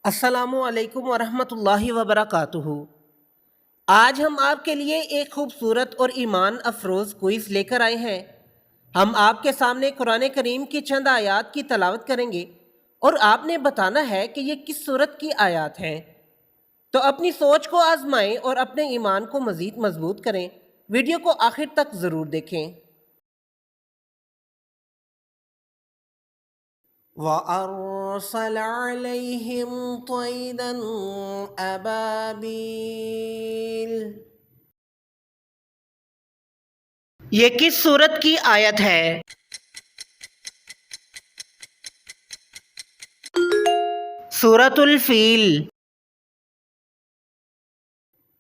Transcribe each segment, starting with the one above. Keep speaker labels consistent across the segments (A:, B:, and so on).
A: السلام علیکم ورحمۃ اللہ وبرکاتہ۔ آج ہم آپ کے لیے ایک خوبصورت اور ایمان افروز کوئز لے کر آئے ہیں۔ ہم آپ کے سامنے قرآن کریم کی چند آیات کی تلاوت کریں گے اور آپ نے بتانا ہے کہ یہ کس سورت کی آیات ہیں۔ تو اپنی سوچ کو آزمائیں اور اپنے ایمان کو مزید مضبوط کریں۔ ویڈیو کو آخر تک ضرور دیکھیں۔ وَأَرْسَلَ عَلَيْهِمْ طَيْرًا أَبَابِيلَ۔ یہ کس سورت کی آیت ہے؟ سورۃ الفیل۔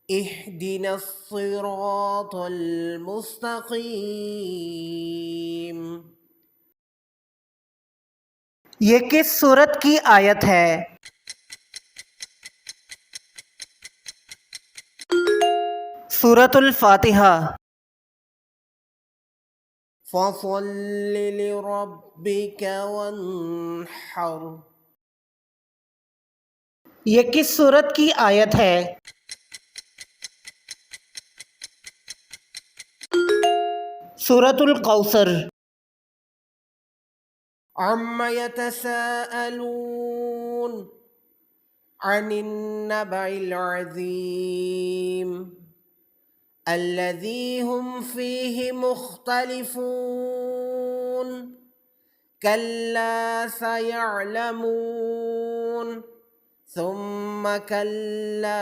A: اہدنا الصراط المستقیم۔ یہ کس سورت کی آیت ہے؟ سورۃ الفاتحہ۔ فَصَلِّ لِرَبِّكَ وَانْحَرْ۔ یہ کس سورت کی آیت ہے؟ سورۃ الکوثر۔ عَمَّ يَتَسَاءَلُونَ عَنِ النَّبَإِ الْعَظِيمِ الَّذِي هُمْ فِيهِ مُخْتَلِفُونَ كَلَّا سَيَعْلَمُونَ ثُمَّ كَلَّا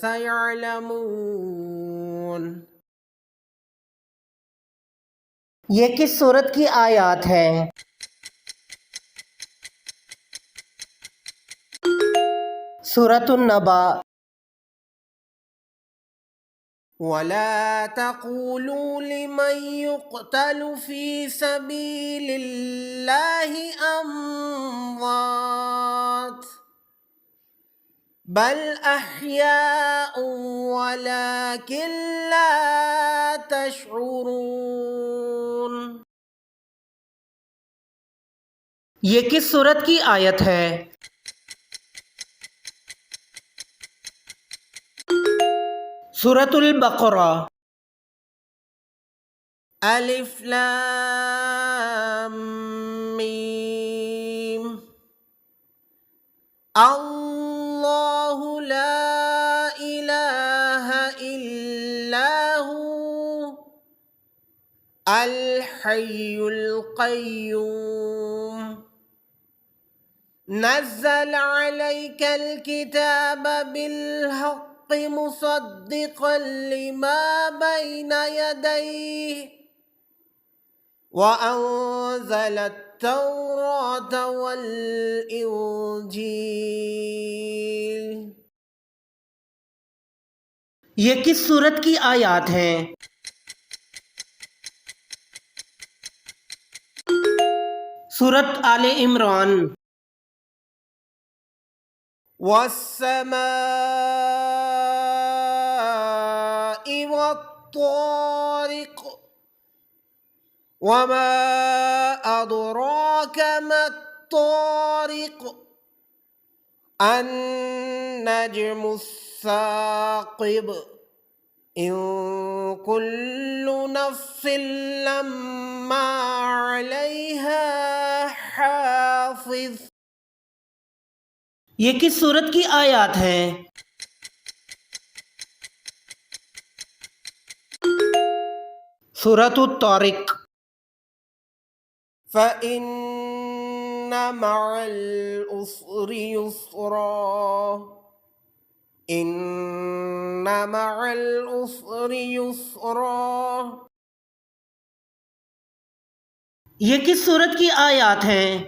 A: سَيَعْلَمُونَ۔ یہ کس سورت کی آیات ہے؟ سورۃ النبأ۔ وَلَا تَقُولُوا لِمَن يُقْتَلُ فِي سَبِيلِ اللَّهِ أَمْوَاتٌ بَلْ أَحْيَاءٌ وَلَكِن لَّا تَشْعُرُونَ۔ یہ کس سورت کی آیت ہے؟ سورۃ البقرہ۔ الف لام میم۔ اللہ لا الہ الا هو الحی القیوم نزل علیک الکتاب بالحق مصدقا لما بین یدیہ وَأَنزَلَ التَّوْرَاةَ وَالْإِنْجِيلَ۔ یہ کس سورت کی آیات ہیں؟ سورۃ آل عمران۔ وَالسَّمَاءِ وَالطَّارِقِ وَمَا أَدْرَاكَ مَا الطَّارِقُ النَّجْمُ الثَّاقِبُ إِن كُلُّ نَفْسٍ لَمَّا عَلَيْهَا حَافِظٌ۔ یہ کس سورت کی آیات ہیں؟ سورۃ الطارق۔ فَإِنَّ مَعَ الْعُسْرِ يُسْرًا إِنَّ مَعَ الْعُسْرِ يُسْرًا۔ یہ کس سورت کی آیات ہیں؟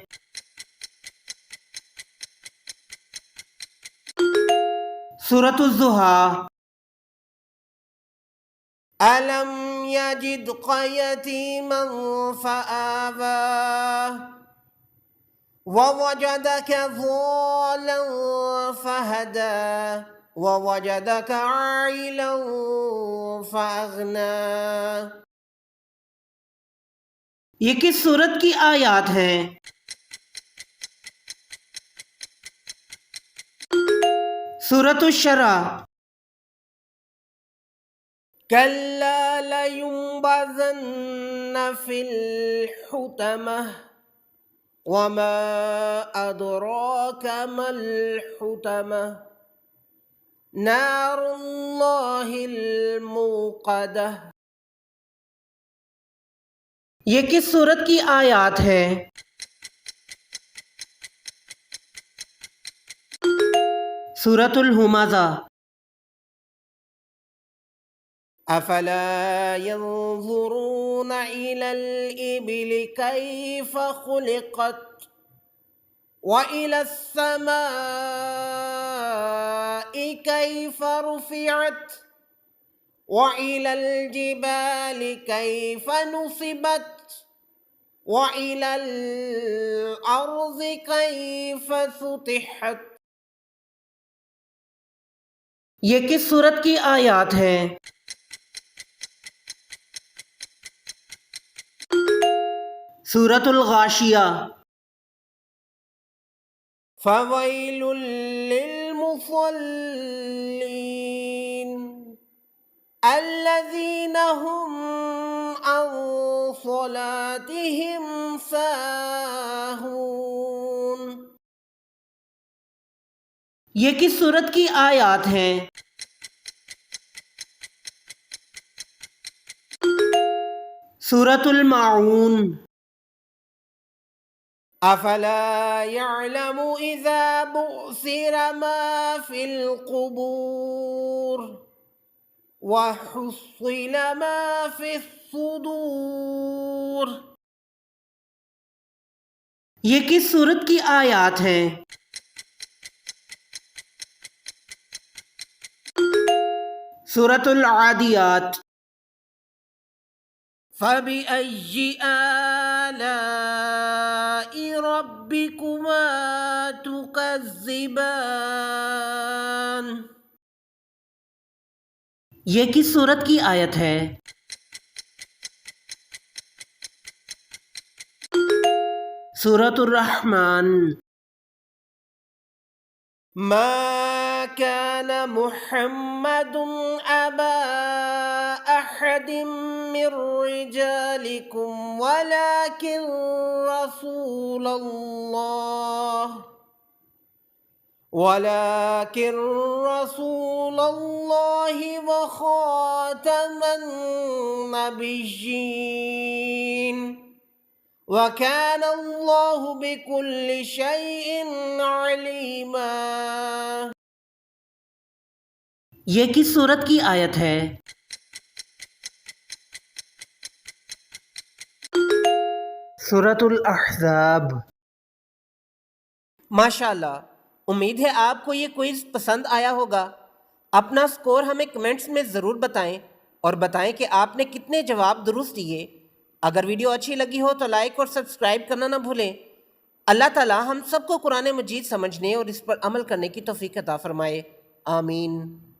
A: سورۃ الضحیٰ۔ أَلَمْ يَجِدْكَ يَتِيمًا فَآوَىٰ وَوَجَدَكَ ضَالًّا فَهَدَىٰ وَوَجَدَكَ عَائِلًا فَأَغْنَىٰ۔ یہ کس سورت کی آیات ہیں؟ سورۃ الشرح۔ کلا لینبذن فی الحطمہ وما ادراک ما الحطمہ نار اللہ الموقدہ۔ یہ کس سورت کی آیات ہیں؟ سورۃ الہمزہ۔ افلا ينظرون الى الابل كيف خلقت والى السماء كيف رفعت وإلى الجبال كيف نصبت وإلى الأرض كيف سطحت۔ یہ کس سورت کی آیات ہیں؟ سورۃ الغاشیہ۔ فویل للمصلین الذین هم عن صلاتهم ساہون۔ یہ کس سورت کی آیات ہیں؟ سورۃ الماعون۔ افلا يعلم اذا بعثر ما في القبور وحصل ما في الصدور۔ یہ کس سورت کی آیات ہیں؟ سورۃ العادیات۔ فَبِأَيِّ آلَاءِ رَبِّكُمَا تُكَذِّبَانِ۔ یہ کس سورت کی آیت ہے؟ سورۃ الرحمن۔ ما كان محمد أبا أحد من رجالكم ولكن رسول الله وخاتم النبيين وَكَانَ اللَّهُ بِكُلِّ شَيْءٍ عَلِيمًا۔ یہ کس سورت کی آیت ہے؟ سورۃ الاحزاب۔ ماشاءاللہ، امید ہے آپ کو یہ کوئز پسند آیا ہوگا۔ اپنا سکور ہمیں کمنٹس میں ضرور بتائیں اور بتائیں کہ آپ نے کتنے جواب درست دیے۔ اگر ویڈیو اچھی لگی ہو تو لائک اور سبسکرائب کرنا نہ بھولیں۔ اللہ تعالی ہم سب کو قرآن مجید سمجھنے اور اس پر عمل کرنے کی توفیق عطا فرمائے، آمین۔